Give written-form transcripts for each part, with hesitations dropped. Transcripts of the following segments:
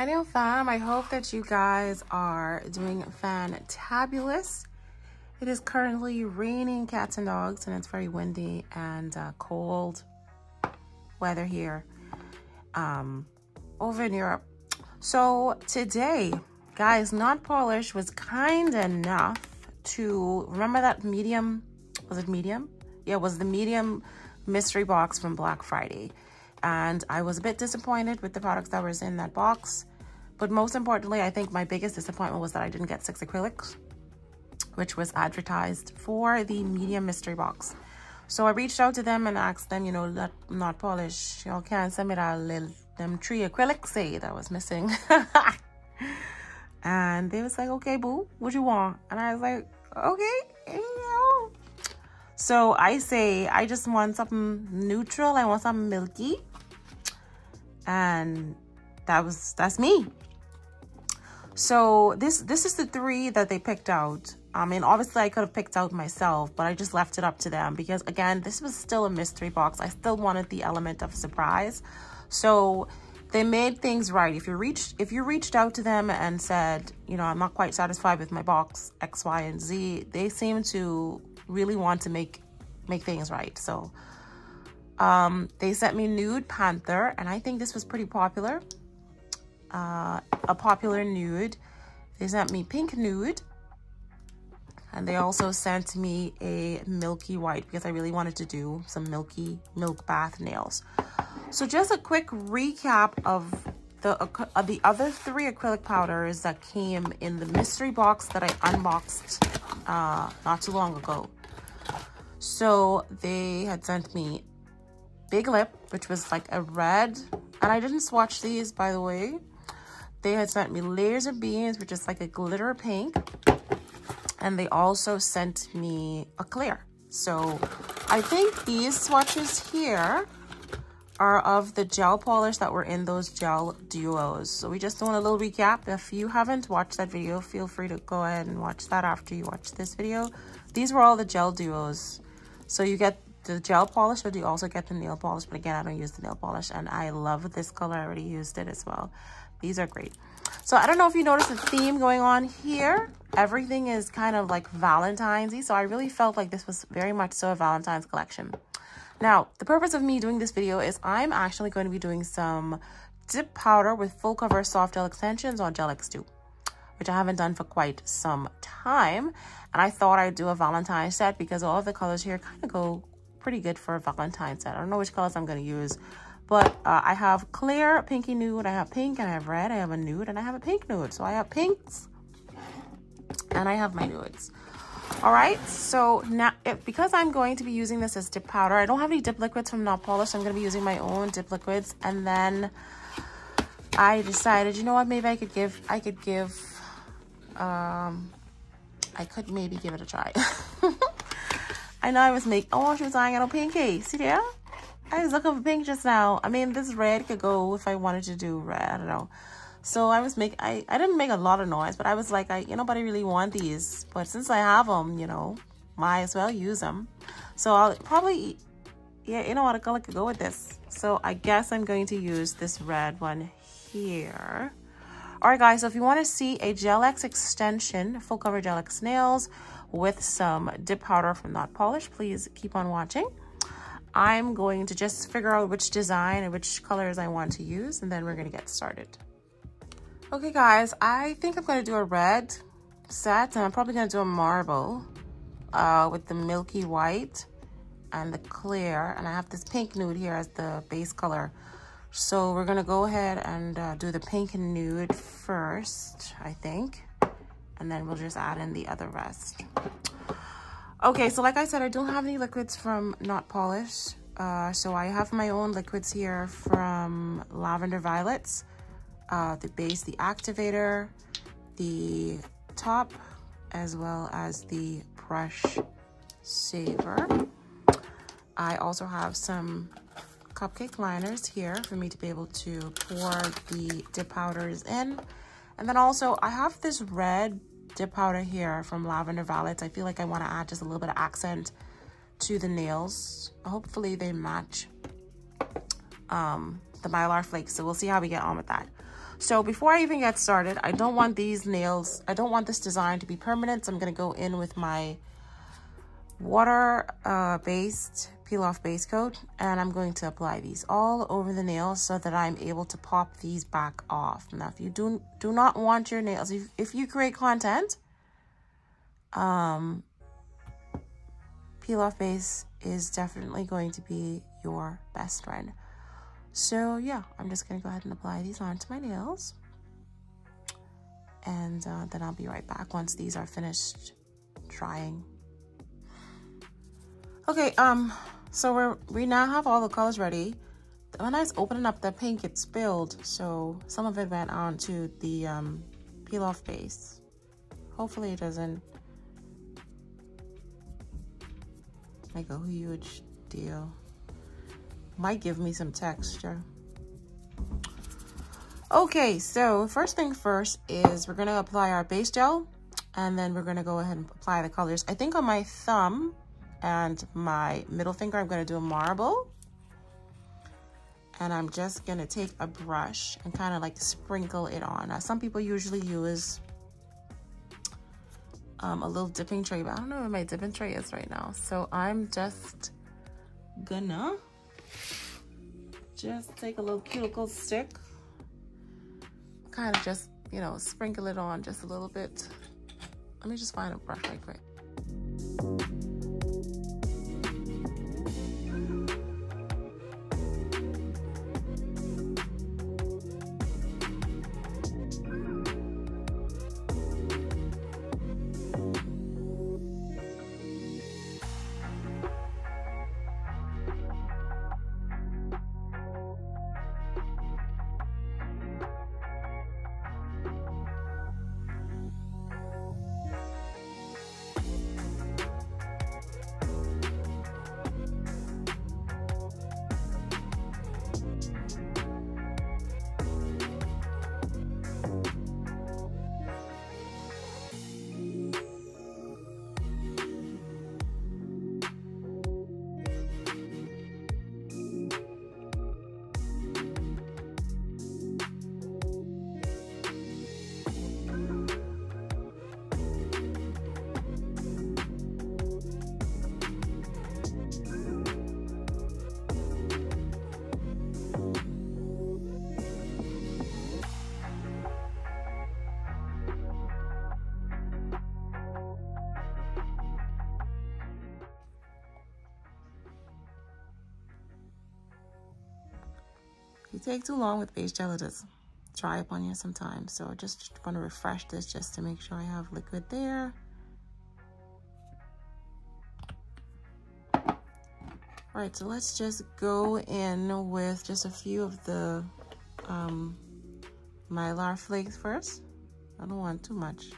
Hi nail fam, I hope that you guys are doing fantabulous. It is currently raining cats and dogs, and it's very windy and cold weather here over in Europe. So today, guys, Not Polish was kind enough to, remember that medium, was it medium? Yeah, it was the medium mystery box from Black Friday. And I was a bit disappointed with the products that was in that box. But most importantly, I think my biggest disappointment was that I didn't get 6 acrylics, which was advertised for the medium mystery box. So I reached out to them and asked them, you know, Not Polish, y'all can't send me them 3 acrylics, say, that was missing. And they was like, okay, boo, what you want? And I was like, okay, you know. So I say, I just want something neutral. I want something milky. And that's me. So this is the 3 that they picked out. I mean, obviously I could have picked out myself, but I just left it up to them because, again, this was still a mystery box. I still wanted the element of surprise. So they made things right. If you reached out to them and said, you know, I'm not quite satisfied with my box X, Y, and Z, they seem to really want to make things right. So they sent me Nude Panther, and I think this was pretty popular. A popular nude. They sent me Pink Nude, and they also sent me a Milky White because I really wanted to do some milk bath nails. So just a quick recap of the other 3 acrylic powders that came in the mystery box that I unboxed not too long ago. So they had sent me Big Lip, which was like a red, and I didn't swatch these, by the way. They had sent me Laser Beams, which is like a glitter pink. And they also sent me a clear. So I think these swatches here are of the gel polish that were in those gel duos. So we just doing a little recap. If you haven't watched that video, feel free to go ahead and watch that after you watch this video. These were all the gel duos. So you get the gel polish, but you also get the nail polish. But again, I don't use the nail polish, and I love this color. I already used it as well. These are great. So I don't know if you noticed the theme going on here. Everything is kind of like Valentine's-y. So I really felt like this was very much so a Valentine's collection. Now, the purpose of me doing this video is I'm actually going to be doing some dip powder with full cover soft gel extensions on Gel X2, which I haven't done for quite some time. And I thought I'd do a Valentine's set because all of the colors here kind of go pretty good for a Valentine's set. I don't know which colors I'm going to use. But I have clear, pinky nude, I have pink, and I have red, I have a nude, and I have a pink nude. So I have pinks, and I have my nudes. All right, so now, because I'm going to be using this as dip powder, I don't have any dip liquids from Not Polish. I'm going to be using my own dip liquids. And then I decided, you know what, maybe I could maybe give it a try. I know I was she was eyeing on a pinky. See there? I was looking for pink just now. I mean, this red could go if I wanted to do red. I don't know. So I didn't make a lot of noise, but I was like, nobody really want these. But since I have them, you know, might as well use them. So I'll probably, yeah, you know what, a color could go with this. So I guess I'm going to use this red one here. All right, guys, so if you want to see a Gel X extension, full cover Gel X nails with some dip powder from Not Polish, please keep on watching. I'm going to just figure out which design and which colors I want to use, and then we're going to get started. Okay, guys, I think I'm going to do a red set, and I'm probably going to do a marble with the milky white and the clear, and I have this pink nude here as the base color. So we're going to go ahead and do the pink nude first, I think, and then we'll just add in the other rest. Okay, so like I said, I don't have any liquids from Not Polish. So I have my own liquids here from Lavender Violets. The base, the activator, the top, as well as the brush saver. I also have some cupcake liners here for me to be able to pour the dip powders in. And then also I have this red dip powder here from Lavender Violets. I feel like I want to add just a little bit of accent to the nails. Hopefully they match the Mylar flakes, so we'll see how we get on with that. So before I even get started, I don't want these nails, I don't want this design to be permanent. So I'm going to go in with my water based peel off base coat, and I'm going to apply these all over the nails so that I'm able to pop these back off. Now, if you do not want your nails, if you create content, peel off base is definitely going to be your best friend. So yeah, I'm just gonna go ahead and apply these onto my nails, and then I'll be right back once these are finished drying. Okay, so we now have all the colors ready. When I was opening up the pink, it spilled, so some of it went onto the peel off base. Hopefully it doesn't make a huge deal. Might give me some texture. Okay, so first thing first is we're gonna apply our base gel, and then we're gonna go ahead and apply the colors. I think on my thumb and my middle finger, I'm gonna do a marble. And I'm just gonna take a brush and kind of like sprinkle it on. Now, some people usually use a little dipping tray, but I don't know where my dipping tray is right now. So I'm just gonna take a little cuticle stick, kind of just, you know, sprinkle it on just a little bit. Let me just find a brush right quick. If you take too long with base gel, it does dry up on you sometimes. So I just want to refresh this just to make sure I have liquid there. All right, so let's just go in with just a few of the mylar flakes first. I don't want too much.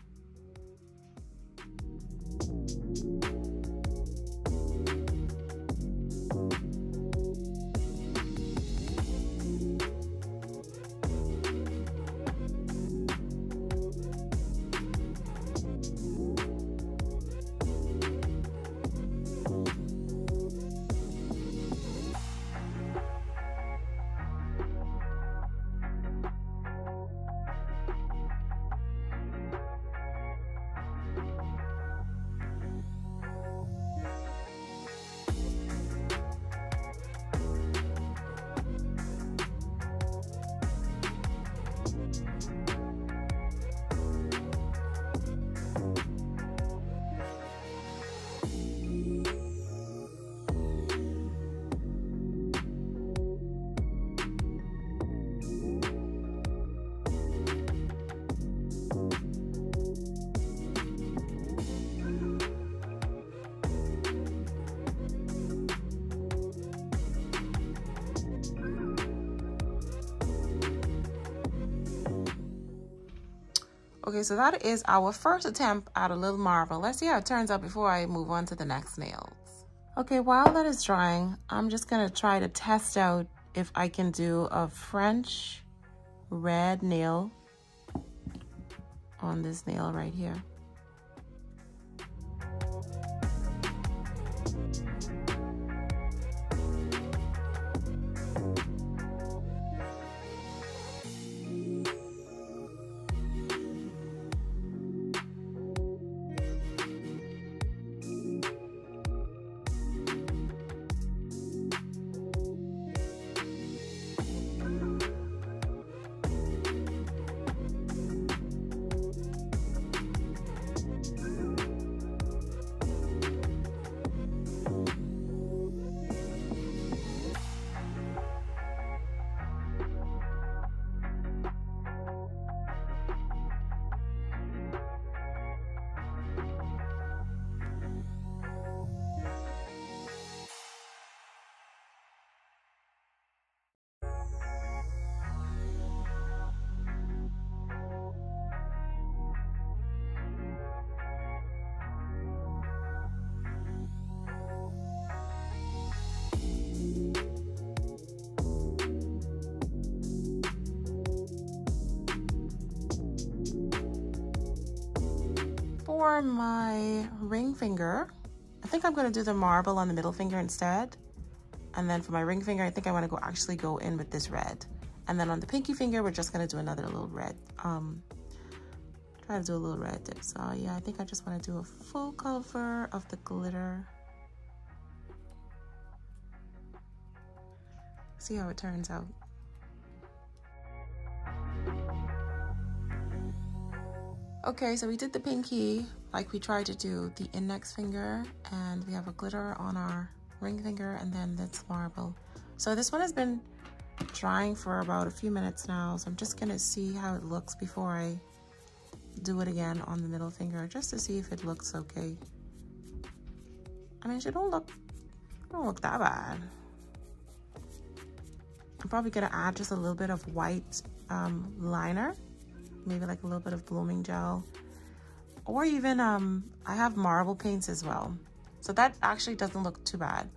Okay, so that is our first attempt at a little marble. Let's see how it turns out before I move on to the next nails. Okay, while that is drying, I'm just gonna try to test out if I can do a French red nail on this nail right here. for my ring finger, I think I'm going to do the marble on the middle finger instead. And then for my ring finger, I think I want to actually go in with this red. And then on the pinky finger, we're just going to do another little red. Try to do a little red dip. So yeah, I think I just want to do a full cover of the glitter. See how it turns out. Okay, so we did the pinky like we tried to do the index finger, and we have a glitter on our ring finger, and then this marble. So this one has been drying for about a few minutes now, so I'm just gonna see how it looks before I do it again on the middle finger, just to see if it looks okay. I mean, it don't look that bad. I'm probably gonna add just a little bit of white liner, maybe like a little bit of blooming gel, or even I have marble paints as well, so that actually doesn't look too bad.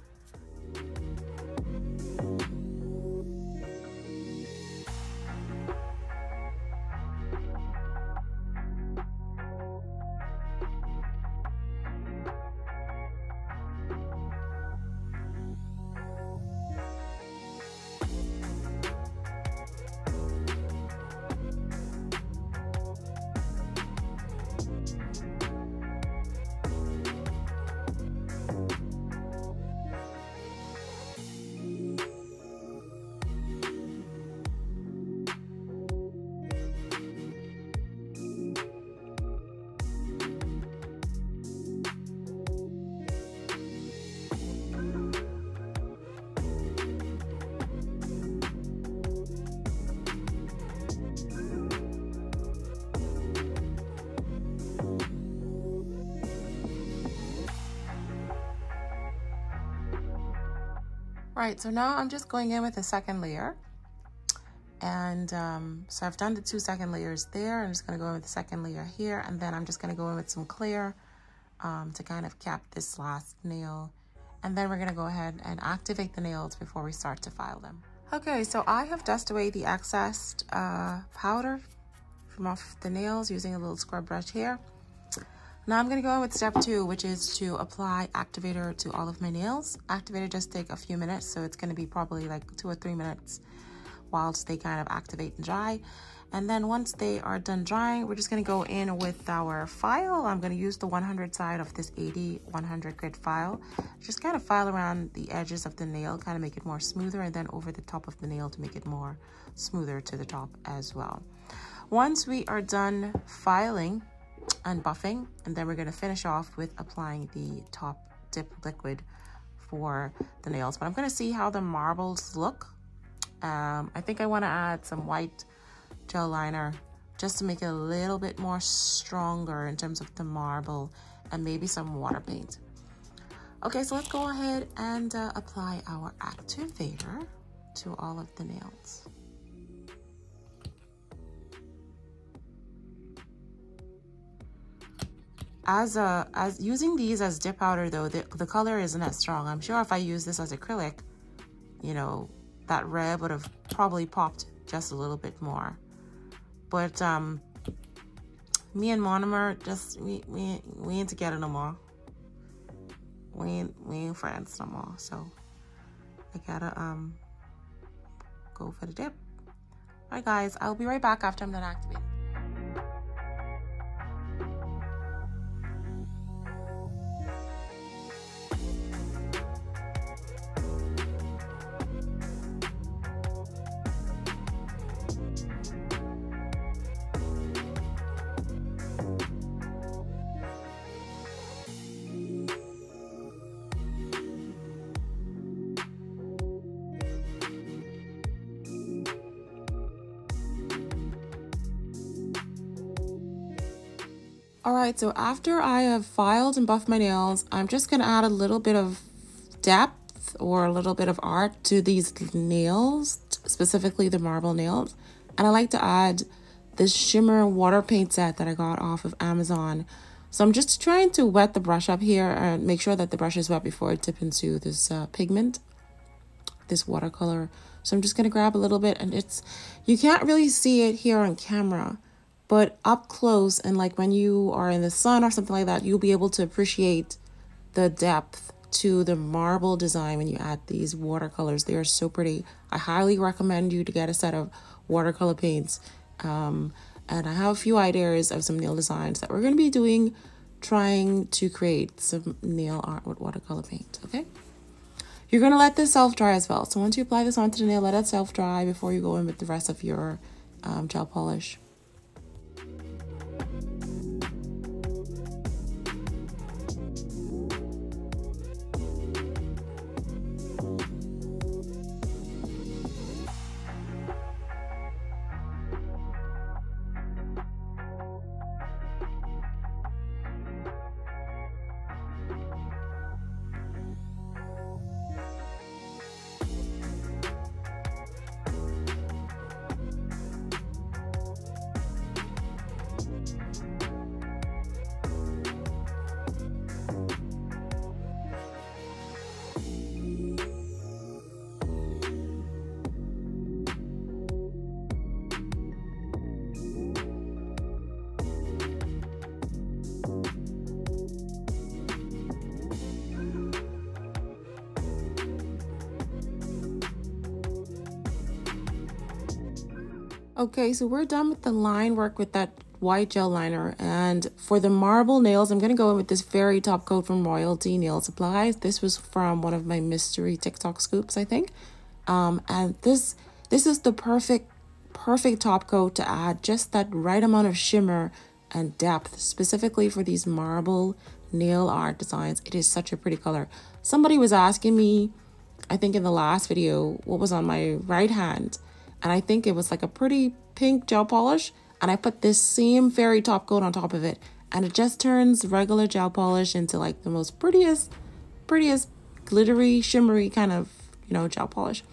Right, so now I'm just going in with the second layer. And so I've done the 2 second layers there. I'm just gonna go in with the second layer here, and then I'm just gonna go in with some clear to kind of cap this last nail. And then we're gonna go ahead and activate the nails before we start to file them. Okay, so I have dusted away the excess powder from off the nails using a little scrub brush here. Now I'm going to go in with step 2, which is to apply activator to all of my nails. Activator just take a few minutes, so it's going to be probably like 2 or 3 minutes whilst they kind of activate and dry. And then once they are done drying, we're just going to go in with our file. I'm going to use the 100 side of this 80-100 grit file. Just kind of file around the edges of the nail, kind of make it more smoother, and then over the top of the nail to make it more smoother to the top as well. Once we are done filing and buffing, and then we're going to finish off with applying the top dip liquid for the nails. But I'm going to see how the marbles look. I think I want to add some white gel liner just to make it a little bit more stronger in terms of the marble, and maybe some water paint. Okay, so let's go ahead and apply our activator to all of the nails. As using these as dip powder though, the color isn't as strong. I'm sure if I use this as acrylic, you know, that red would have probably popped just a little bit more. But me and Monomer, just we ain't together no more. We ain't friends no more. So I gotta go for the dip. All right, guys, I'll be right back after I'm done activating. All right, so after I have filed and buffed my nails, I'm just gonna add a little bit of depth or a little bit of art to these nails, specifically the marble nails. And I like to add this shimmer water paint set that I got off of Amazon. So I'm just trying to wet the brush up here and make sure that the brush is wet before I dip into this pigment, this watercolor. So I'm just gonna grab a little bit, and you can't really see it here on camera, but up close and like when you are in the sun or something like that, you'll be able to appreciate the depth to the marble design when you add these watercolors. They are so pretty. I highly recommend you to get a set of watercolor paints. And I have a few ideas of some nail designs that we're going to be doing, trying to create some nail art with watercolor paint. Okay, you're going to let this self dry as well. So once you apply this onto the nail, let it self dry before you go in with the rest of your gel polish. Okay, so we're done with the line work with that white gel liner, and for the marble nails, I'm going to go in with this very top coat from Royalty Nail Supplies. This was from one of my mystery TikTok scoops, I think. And this is the perfect top coat to add just that right amount of shimmer and depth, specifically for these marble nail art designs. It is such a pretty color. Somebody was asking me, I think in the last video, what was on my right hand. And I think it was like a pretty pink gel polish. And I put this same fairy top coat on top of it. And it just turns regular gel polish into like the most prettiest glittery, shimmery kind of, gel polish.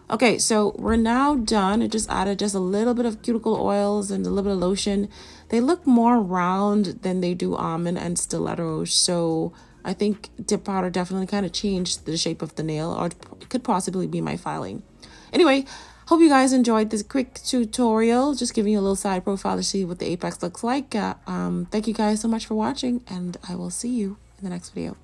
Okay, so we're now done. I just added just a little bit of cuticle oils and a little bit of lotion. They look more round than they do almond and stiletto. So I think dip powder definitely kind of changed the shape of the nail, or it could possibly be my filing. Anyway, hope you guys enjoyed this quick tutorial, just giving you a little side profile to see what the apex looks like. Thank you guys so much for watching, and I will see you in the next video.